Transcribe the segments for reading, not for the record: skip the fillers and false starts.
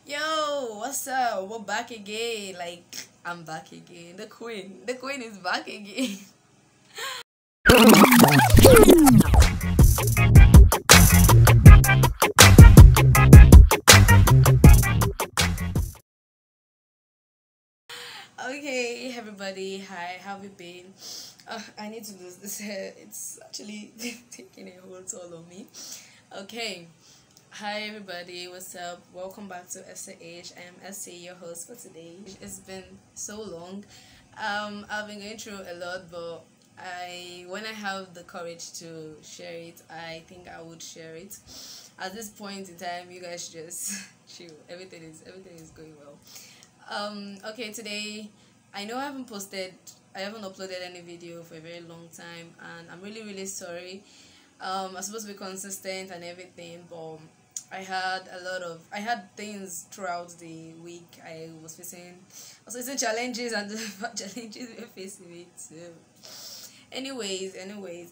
Yo, what's up? We're back again. I'm back again. The queen is back again. Okay, everybody. Hi, how have you been? I need to lose this hair. It's actually taking a whole toll on me. Okay. Hi everybody, what's up? Welcome back to SAH. I am SA, your host for today. It's been so long. I've been going through a lot, but when I have the courage to share it, I think I would share it. At this point in time, you guys just chill. Everything is going well. Okay, today I know I haven't uploaded any video for a very long time, and I'm really sorry. I'm supposed to be consistent and everything, but I had things throughout the week. I was facing challenges, and the challenges we're facing it too. Anyways,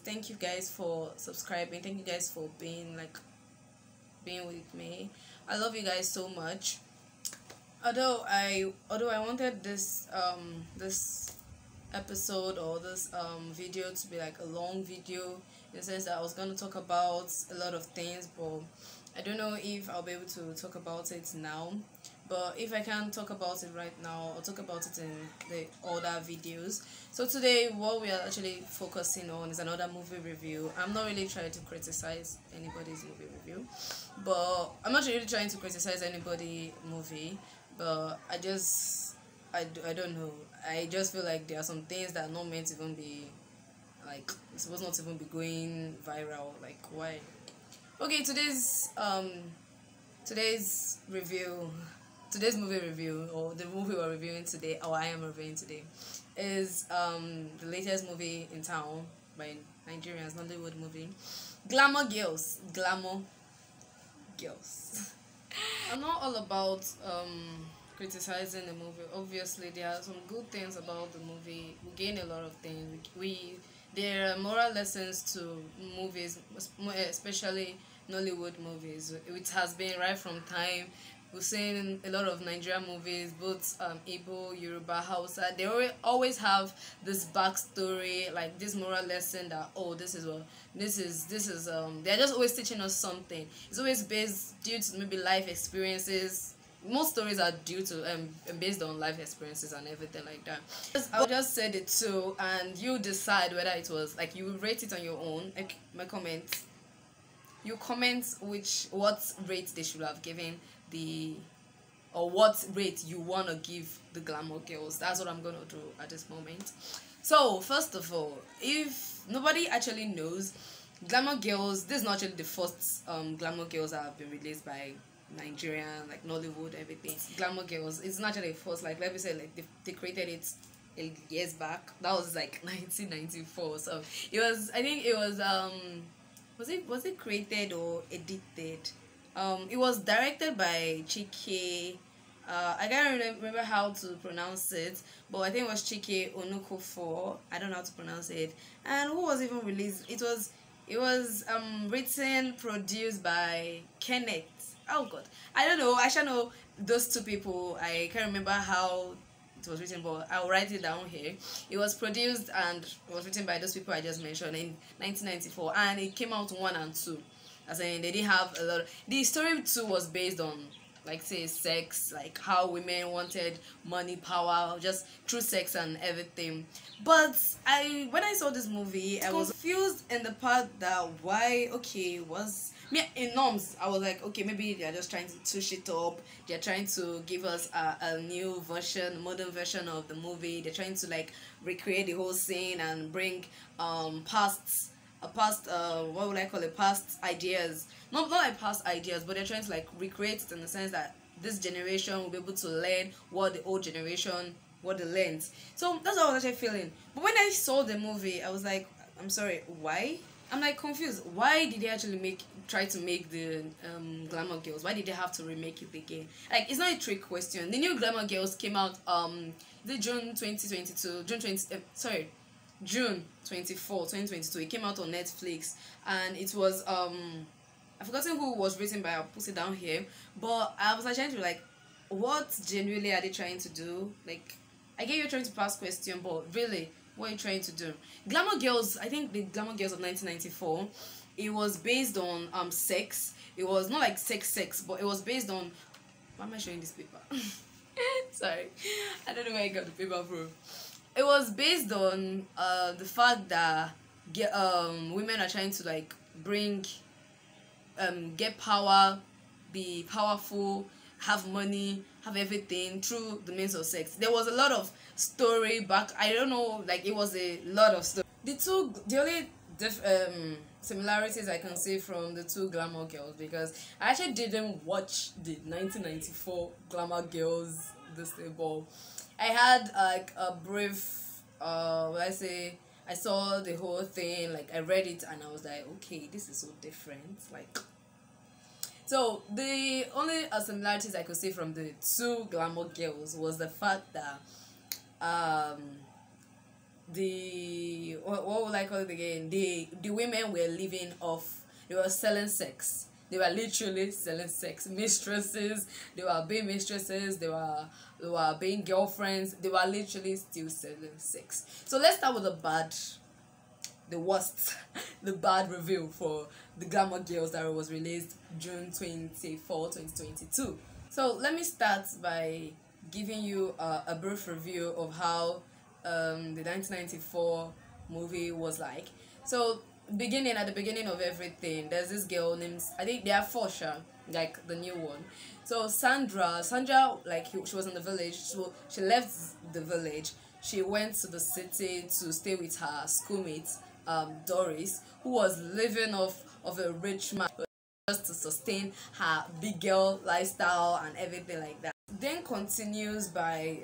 thank you guys for subscribing. Thank you guys for being with me. I love you guys so much. Although I wanted this episode or this video to be like a long video, in the sense that I was going to talk about a lot of things, but I don't know if I'll be able to talk about it now. But if I can talk about it right now, I'll talk about it in the other videos. So today, what we are actually focusing on is another movie review. I'm not really trying to criticize anybody's movie review, but I'm not really trying to criticize anybody movie, but I don't know. I just feel like there are some things that are not meant to even be, like, it's supposed not to even be going viral. Like, why? Okay, today's review, today's movie review, or the movie we're reviewing today, or I am reviewing today, is the latest movie in town by Nigerians, Nollywood movie, Glamour Girls. Glamour Girls. I'm not all about criticizing the movie. Obviously, there are some good things about the movie. We gain a lot of things. There are moral lessons to movies, especially Nollywood movies. It has been right from time. We've seen a lot of Nigerian movies, both Igbo, Yoruba, Hausa. They always have this backstory, like this moral lesson that, oh, they're just always teaching us something. It's always due to maybe life experiences. Most stories are based on life experiences and everything like that. I'll just said it too, and you decide whether it was like, you rate it on your own. Like my comments, you comment what rate they should have given the, or what rate you want to give the Glamour Girls. That's what I'm gonna do at this moment. So first of all, if nobody actually knows, Glamour Girls, this is not actually the first Glamour Girls that have been released by Nigerian, like Nollywood, everything. Glamour Girls, it's not actually first, like let me say, like they created it years back. That was like 1994. So it was, I think it was it created or edited? It was directed by Chike. I can't remember how to pronounce it, but I think it was Chike Onukofo. I don't know how to pronounce it. And who was even released? It was written, produced by Kenneth. Oh God, I don't know. I should know those two people. I can't remember how it was written, but I'll write it down here. It was produced and it was written by those people I just mentioned in 1994, and it came out 1 and 2. As in, they didn't have a lot the story 2 was based on, like, say, sex, like how women wanted money, power, just through sex and everything. But when I saw this movie, I was confused in the part that why, okay, was me in norms. I was like, okay, maybe they're just trying to touch it up. They're trying to give us a new version, modern version of the movie. They're trying to like recreate the whole scene and bring what would I call it, past ideas, not like past ideas, but they're trying to like recreate it in the sense that this generation will be able to learn what the old generation, what they learned. So that's what I was actually feeling. But when I saw the movie, I was like, I'm sorry, why? I'm like confused. Why did they actually try to make the Glamour Girls? Why did they have to remake it again? Like, it's not a trick question. The new Glamour Girls came out the June 2022, June 24, 2022. It came out on Netflix, and it was I've forgotten who was written by. I'll put it down here. But I was like trying to like what genuinely are they trying to do? Like, I get you're trying to pass question, but really, what are you trying to do? Glamour Girls, I think the Glamour Girls of 1994, it was based on sex. It was not like sex, but it was based on. Why am I showing this paper? Sorry, I don't know where I got the paper from. It was based on the fact that women are trying to like bring get power, be powerful, have money, have everything through the means of sex. There was a lot of story back. I don't know, like it was a lot of story. The only similarities I can see from the two Glamour Girls, because I actually didn't watch the 1994 Glamour Girls this ball. I had like a brief I saw the whole thing, like I read it and I was like, okay, this is so different. Like, so the only similarities I could see from the two Glamour Girls was the fact that what would I call it again? The women were living off. They were selling sex. They were literally selling sex. Mistresses. They were being mistresses. They were being girlfriends. They were literally still selling sex. So let's start with the worst, the bad review for the Glamour Girls that was released June 24, 2022. So let me start by giving you a brief review of how the 1994 movie was like. So at the beginning of everything, there's this girl named, I think they are Forsha, like the new one. So Sandra, like she was in the village, so she left the village. She went to the city to stay with her schoolmate, Doris, who was living off of a rich man just to sustain her big girl lifestyle and everything like that. Then continues by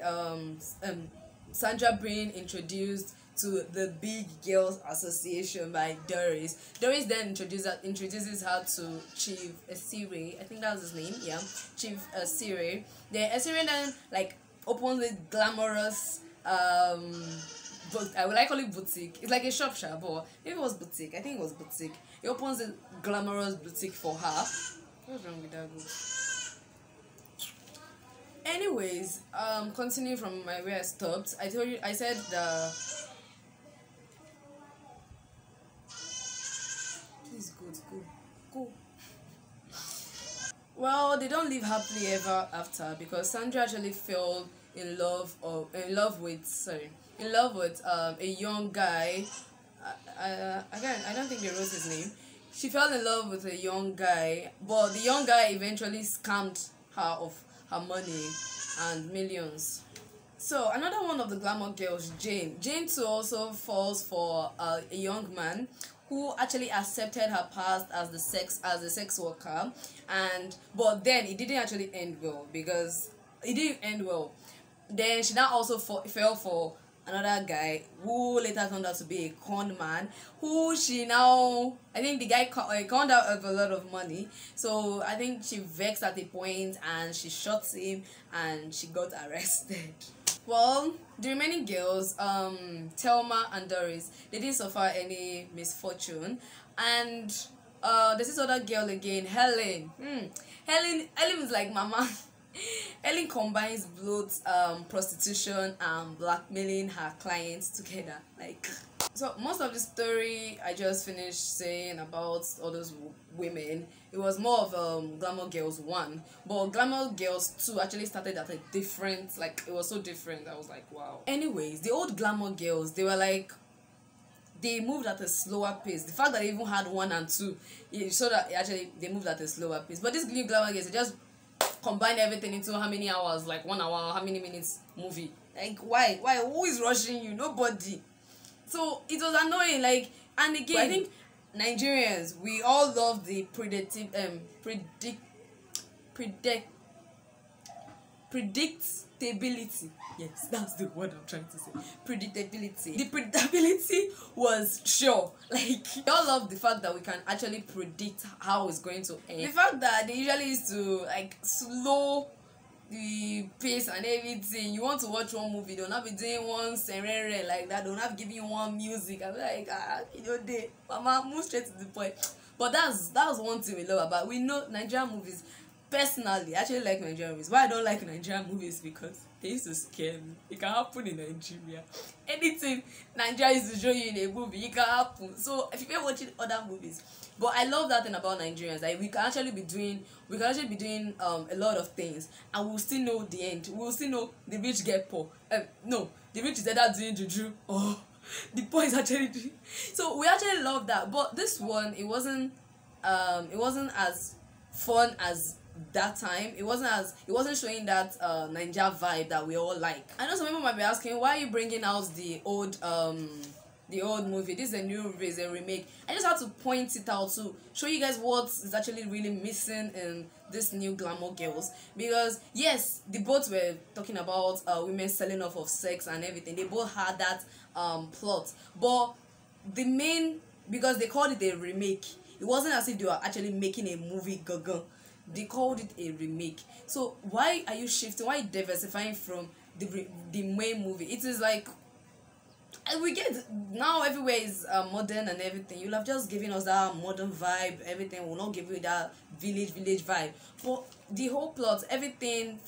Sandra being introduced to the Big Girls Association by Doris. Doris then introduces her to Chief Asiri. I think that was his name. Yeah, Chief Asiri. The Assyrian then like opens a glamorous but I would like call it boutique. It's like a shop, but maybe it was boutique. I think it was boutique. He opens a glamorous boutique for her. What's wrong with that girl? Anyways, continue from where I stopped. I said please go. Well, they don't live happily ever after, because Sandra actually fell in love with a young guy. Again, I don't think they wrote his name. She fell in love with a young guy, but the young guy eventually scammed her of her money and millions. So another one of the Glamour Girls, Jane too also falls for a young man who actually accepted her past as a sex worker, but then it didn't actually end well, then she now also fell for another guy who later turned out to be a con man, who I think the guy conned out of a lot of money. So I think she vexed at a point and she shot him and she got arrested. Well, the remaining girls, Thelma and Doris, they didn't suffer any misfortune. And there's this other girl again, Helen. Helen is like mama. Helen combines both prostitution and blackmailing her clients together. Like, so most of the story I just finished saying about all those women, it was more of Glamour Girls 1, but Glamour Girls 2 actually started at a different, like it was so different. I was like, wow. Anyways, the old Glamour Girls, they were like, they moved at a slower pace. The fact that they even had 1 and 2, it showed that actually they moved at a slower pace. But this new Glamour Girls, they just combine everything into how many hours, like 1 hour, how many minutes movie. Like, why who is rushing you? Nobody. So it was annoying. Like, and again, I think Nigerians, we all love the predictability. Yes, that's the word I'm trying to say. Predictability. The predictability was sure. Like, we all love the fact that we can actually predict how it's going to end. The fact that they usually used to like slow the pace and everything. You want to watch one movie, they'll not be doing one serene like that. They'll not be giving you one music. I'm like, mama, move straight to the point. But that's one thing we love about. We know Nigerian movies. Personally, I actually like Nigerian movies. Why I don't like Nigerian movies? Because they used to scare me. It can happen in Nigeria. Anything Nigeria used to show you in a movie, it can happen. So if you're watching other movies, but I love that thing about Nigerians. Like we can actually be doing a lot of things, and we'll still know the end. We'll still know the rich get poor. No, the rich is either doing juju or the poor is actually doing. So we actually love that. But this one, it wasn't as fun as that time. It wasn't showing that Ninja vibe that we all like. I know some people might be asking, why are you bringing out the old movie? This is a new movie, it's a remake. I just had to point it out to show you guys what is actually really missing in this new Glamour Girls. Because yes, the both were talking about women selling off of sex and everything. They both had that plot, but because they called it a remake, it wasn't as if they were actually making a movie gaga. They called it a remake. So why are you shifting? Why are you diversifying from the main movie? It is like, we get now everywhere is modern and everything. You'll have just given us that modern vibe. Everything will not give you that village vibe. But the whole plot, everything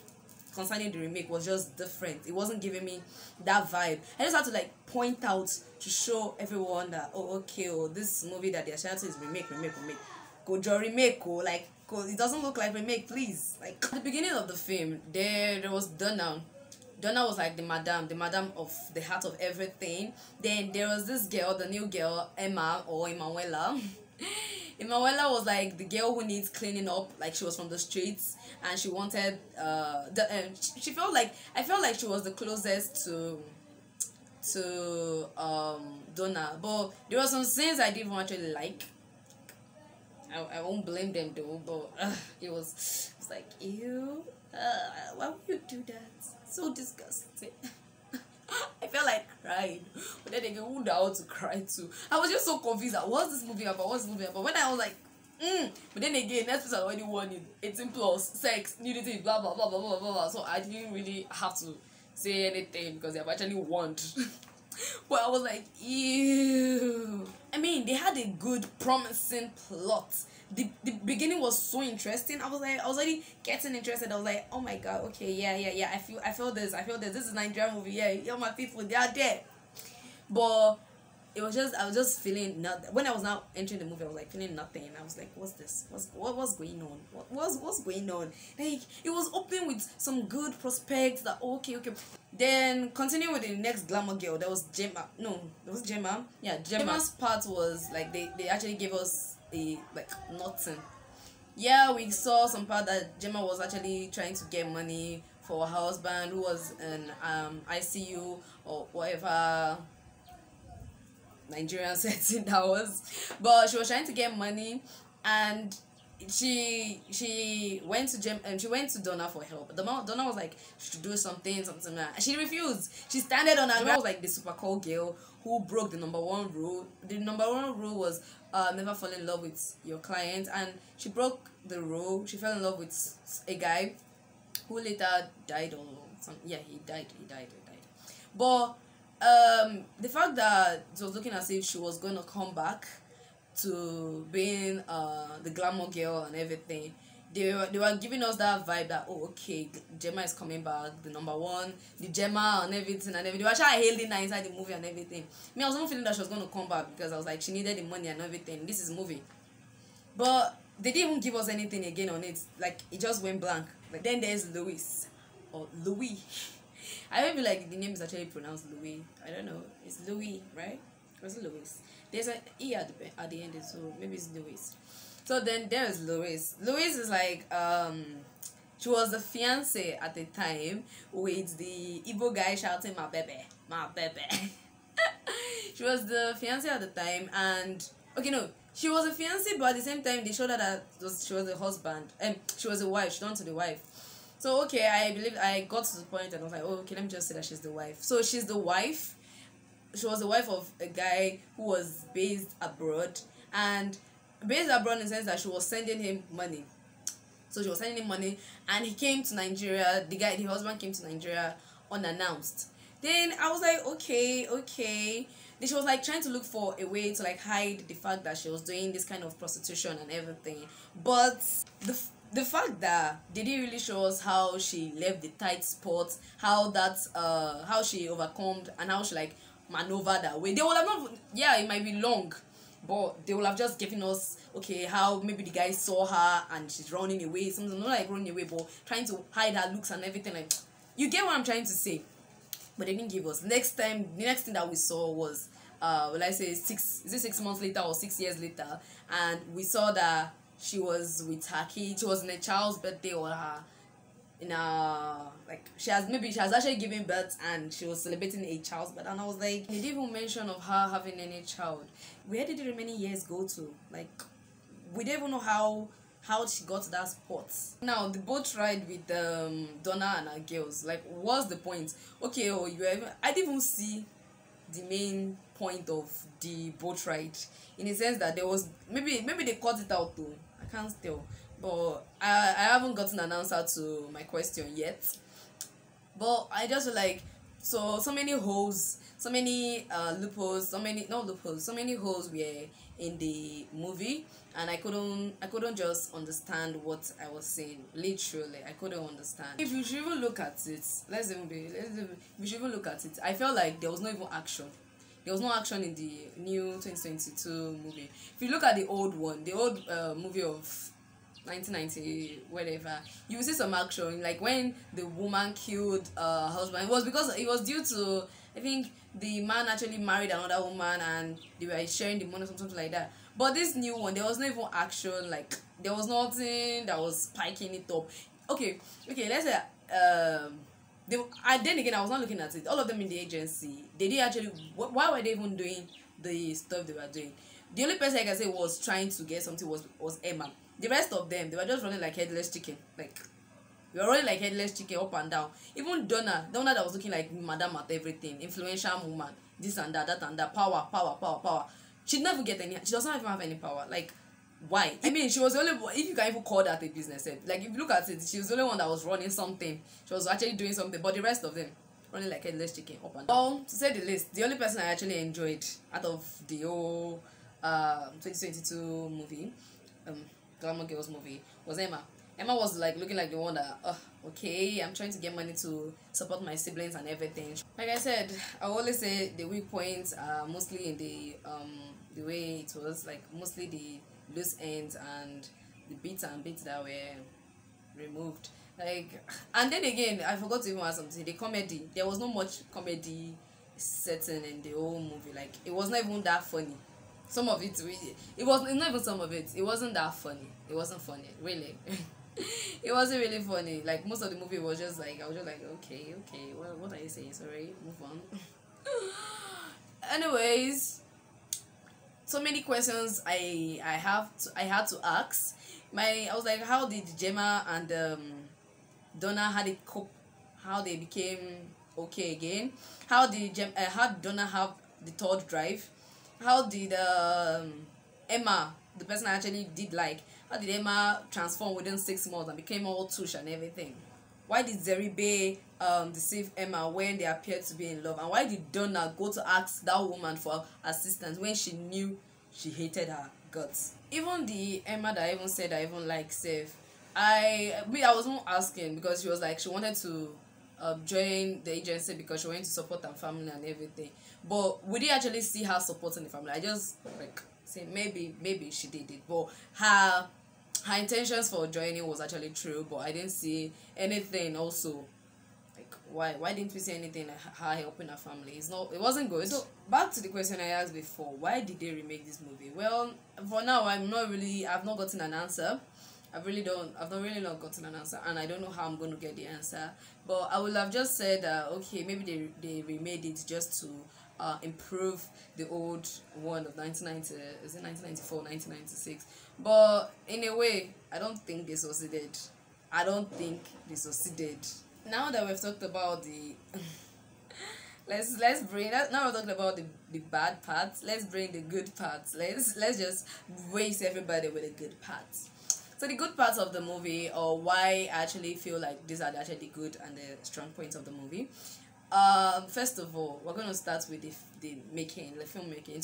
concerning the remake was just different. It wasn't giving me that vibe. I just had to like point out to show everyone that, oh okay, this movie that they're shouting is remake. Go jo remake, like, it doesn't look like remake, please. Like at the beginning of the film, there was Donna. Donna was like the madam of the heart of everything. Then there was this girl, the new girl, Emma or Emanuela. Emanuela was like the girl who needs cleaning up, like she was from the streets and she wanted she felt like, I felt like she was the closest to Donna, but there were some scenes I didn't actually like. I won't blame them though, but it was like, ew, why would you do that? So disgusting. I felt like crying, but then again, who know how to cry too? I was just so confused. What's this movie about? When I was like, but then again, Netflix had already warned 18 plus, sex, nudity, blah blah blah blah blah blah. So I didn't really have to say anything because they have actually warned. But I was like, ew. I mean, they had a good, promising plot. The beginning was so interesting. I was already getting interested. I was like, oh my god, okay, yeah. I feel this. This is a Nigerian movie. Yeah, my people, they are there. But I was just feeling nothing. When I was now entering the movie, I was like feeling nothing. I was like, what's this? What's going on? What's going on? Like, it was open with some good prospects that okay. Then continue with the next Glamour girl. There was Gemma. No, there was Gemma. Yeah, Gemma's part was like they actually gave us a like nothing. Yeah, we saw some part that Gemma was actually trying to get money for her husband who was in ICU or whatever Nigerian setting that was, but she was trying to get money, and she went to Donna for help. Donna was like, she should do something like that. She refused. She standed on her ground. Was like the super cool girl who broke the number one rule. The number one rule was never fall in love with your client, and she broke the rule. She fell in love with a guy who later died or something. Yeah, he died. But the fact that it was looking as if she was going to come back to being the glamour girl and everything, they were giving us that vibe that, oh okay, Gemma is coming back, the number one, the Gemma and everything. They were actually hailing her inside the movie and everything. Me, I was not feeling that she was going to come back because I was like, she needed the money and everything. This is a movie, but they didn't even give us anything again on it. Like, it just went blank. Like, then there's Louis or Louis. I don't feel like the name is actually pronounced Louis. I don't know. It's Louis, right? Or is it Louis? There's an E at the end, so maybe it's Louis. So then there's Louis. Louis is like, she was the fiance at the time with the Igbo guy shouting, my baby. She was the fiance at the time, and okay, no, she was a fiance, but at the same time they showed her that she was the husband, and she was a wife. She turned to the wife. So okay, I got to the point and I was like, oh, okay, let me just say that she's the wife. So she's the wife. She was the wife of a guy who was based abroad, and based abroad in the sense that she was sending him money. So she was sending him money, and he came to Nigeria. The husband came to Nigeria unannounced. Then I was like, okay. Then she was like trying to look for a way to like hide the fact that she was doing this kind of prostitution and everything. But the fact that they didn't really show us how she left the tight spot, how she overcome, and how she like maneuvered that way. They will have not, yeah, it might be long, but they will have just given us, okay, how maybe the guy saw her and she's running away, something, not like running away, but trying to hide her looks and everything. Like, you get what I'm trying to say. But they didn't give us. Next time, the next thing that we saw was will I say 6 months later or 6 years later, and we saw that she was with her kid. She was in a child's birthday, or her in a, like, she has actually given birth and she was celebrating a child's birth. And I was like, they didn't even mention of her having any child. Where did the remaining years go to? Like, we don't even know how she got to that spot. Now the boat ride with Donna and her girls, like, what's the point? Okay, I didn't even see the main point of the boat ride, in the sense that there was, maybe they cut it out too, I can't tell, but I haven't gotten an answer to my question yet. But I just feel like, so many holes, so many loopholes, so many holes were in the movie, and I couldn't just understand what I was saying. Literally, I couldn't understand. If you should even look at it, if you should even look at it, I felt like there was no even action. There was no action in the new 2022 movie. If you look at the old one, the old movie of 1990 whatever, you will see some action, like when the woman killed her husband. It was because it was due to, I think, the man actually married another woman and they were sharing the money or something like that. But this new one, there was no even action. Like, there was nothing that was spiking it up. Okay, let's say then again, I was not looking at it. All of them in the agency, they didn't actually, why were they even doing the stuff they were doing? The only person I can say was trying to get something was Emma. The rest of them, they were just running like headless chicken. Like, we were running like headless chicken up and down. Even Donna that was looking like madam at everything, influential woman, this and that and that, power. She never get any. She doesn't even have any power. Like, why? I mean, she was the only one, if you can even call that a business. Like, if you look at it, she was the only one that was running something. She was actually doing something, but the rest of them running like headless chicken up and down. Well, to say the least, the only person I actually enjoyed out of the whole 2022 movie, Glamour Girls movie, was Emma. Emma was like looking like the one that, okay, I'm trying to get money to support my siblings and everything. Like I said, I always say the weak points are mostly in the way it was, like, mostly the loose ends and the bits that were removed. Like, and then again, I forgot to even add something. The comedy, there was not much comedy setting in the whole movie. Like, it was not even that funny. Some of it really, it was not even some of it. It wasn't that funny. It wasn't funny, really. It wasn't really funny. Like, most of the movie was just like, I was just like, okay, well, what are you saying? Sorry, move on. Anyways, so many questions I had to ask. I was like, how did Gemma and Donna how they became okay again? How did Donna have the third drive? How did Emma, the person I actually did like, how did Emma transform within 6 months and became all touche and everything? Why did Zeribe deceive Emma when they appeared to be in love? And why did Donna go to ask that woman for assistance when she knew she hated her guts? Even the Emma that I even said I even like Seth, I was not asking because she was like, she wanted to join the agency because she wanted to support her family and everything. But we didn't actually see her supporting the family. I just like say maybe she did it, but her intentions for joining was actually true. But I didn't see anything also. Like, why didn't we see anything like her helping her family? It wasn't good. So back to the question I asked before, why did they remake this movie? Well, for now I've not gotten an answer. I've really not gotten an answer, and I don't know how I'm going to get the answer. But I would have just said, okay, maybe they remade it just to improve the old one of 1990, is it 1994, 1996? But in a way, I don't think they succeeded. Now that we've talked about the now we're talking about the bad parts. Let's bring the good parts. Let's just waste everybody with the good parts. So the good parts of the movie, or why I actually feel like these are actually good and the strong points of the movie. First of all, we're gonna start with the making, the filmmaking.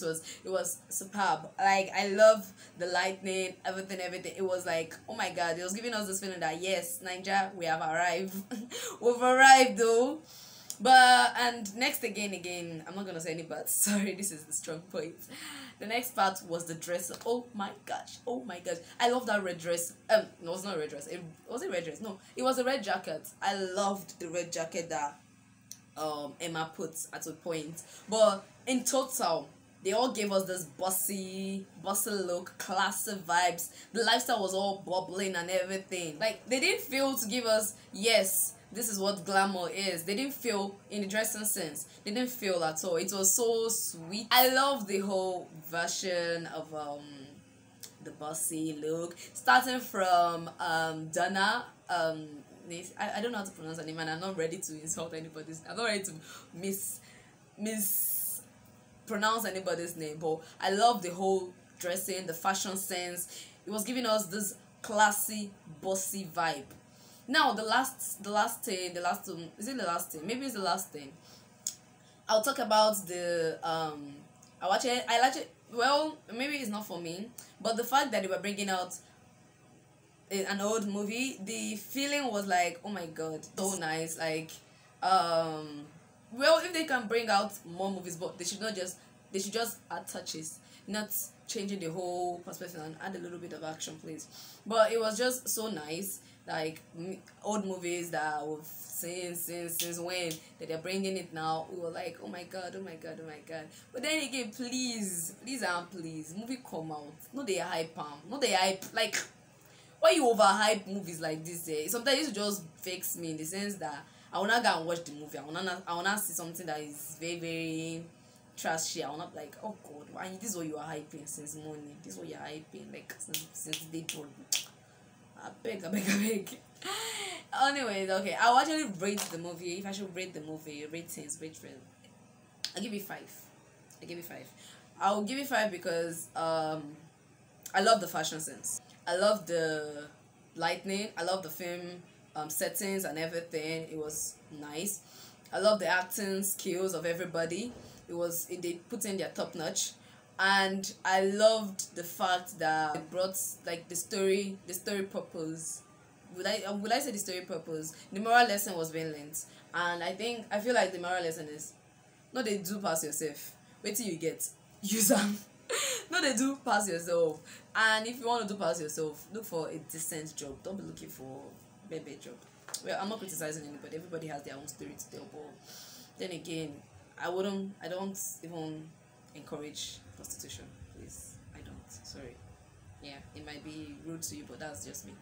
It was superb. Like, I love the lightning, everything. It was like, oh my god, it was giving us this feeling that yes, Nigeria, we have arrived. We've arrived though. But and next again, I'm not gonna say any but sorry, this is the strong point. The next part was the dress. Oh my gosh, I love that red dress. No, it's not a red dress. It was a red dress. No, it was a red jacket. I loved the red jacket that Emma put at a point. But in total, they all gave us this bossy look, classy vibes. The lifestyle was all bubbling and everything. Like, they didn't feel to give us, yes, this is what glamour is. They didn't feel, in the dressing sense, they didn't feel at all. It was so sweet. I love the whole version of the bossy look, starting from Donna. I don't know how to pronounce her name, and I'm not ready to insult anybody's. I'm not ready to mispronounce anybody's name, but I love the whole dressing, the fashion sense. It was giving us this classy, bossy vibe. Now the last thing, is it the last thing? Maybe it's the last thing. I'll talk about the I like it. Well, maybe it's not for me, but the fact that they were bringing out an old movie, the feeling was like, oh my god, so nice. Like, well, if they can bring out more movies, but they should just add touches, not changing the whole perspective, and add a little bit of action, please. But it was just so nice. Like, old movies that we've seen since when, that they're bringing it now, we were like, oh my god. But then again, please, movie come out, no they hype like, why you overhype movies like this? Sometimes it just fakes me, in the sense that I wanna go and watch the movie. I wanna see something that is very, very trashy. I wanna, like, oh god, why this is what you are hyping since morning? This is what you're hyping, like, since the day told. I beg. Anyways, okay, I'll actually rate the movie. If I should rate the movie, ratings, I'll give it 5. I'll give it 5 because I love the fashion sense. I love the lightning. I love the film settings and everything. It was nice. I love the acting skills of everybody. They put in their top notch. And I loved the fact that it brought, like, the story purpose. Would I say the story purpose? The moral lesson was very lent, and I feel like the moral lesson is, no, they do pass yourself. Wait till you get use them. No, they do pass yourself. And if you want to do pass yourself, look for a decent job. Don't be looking for baby job. Well, I'm not criticizing anybody. Everybody has their own story to tell, but then again, I don't even encourage prostitution, please. I don't. Sorry. Yeah, it might be rude to you, but that's just me.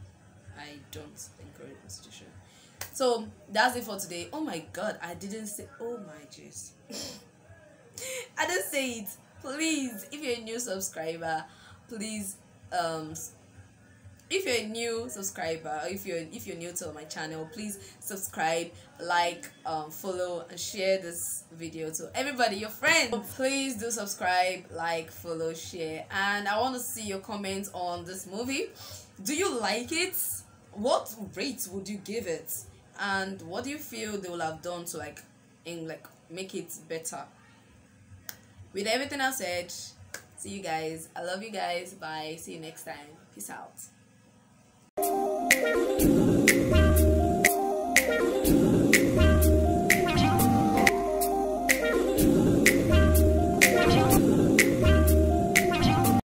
I don't encourage prostitution. So that's it for today. Oh my god, I didn't say, oh my jeez. I didn't say it. Please, if you're a new subscriber, please if you're a new subscriber, or if you're new to my channel, please subscribe, like, follow, and share this video to everybody, your friends. So please do subscribe, like, follow, share, and I want to see your comments on this movie. Do you like it? What rate would you give it? And what do you feel they will have done to make it better? With everything I said, see you guys. I love you guys. Bye. See you next time. Peace out.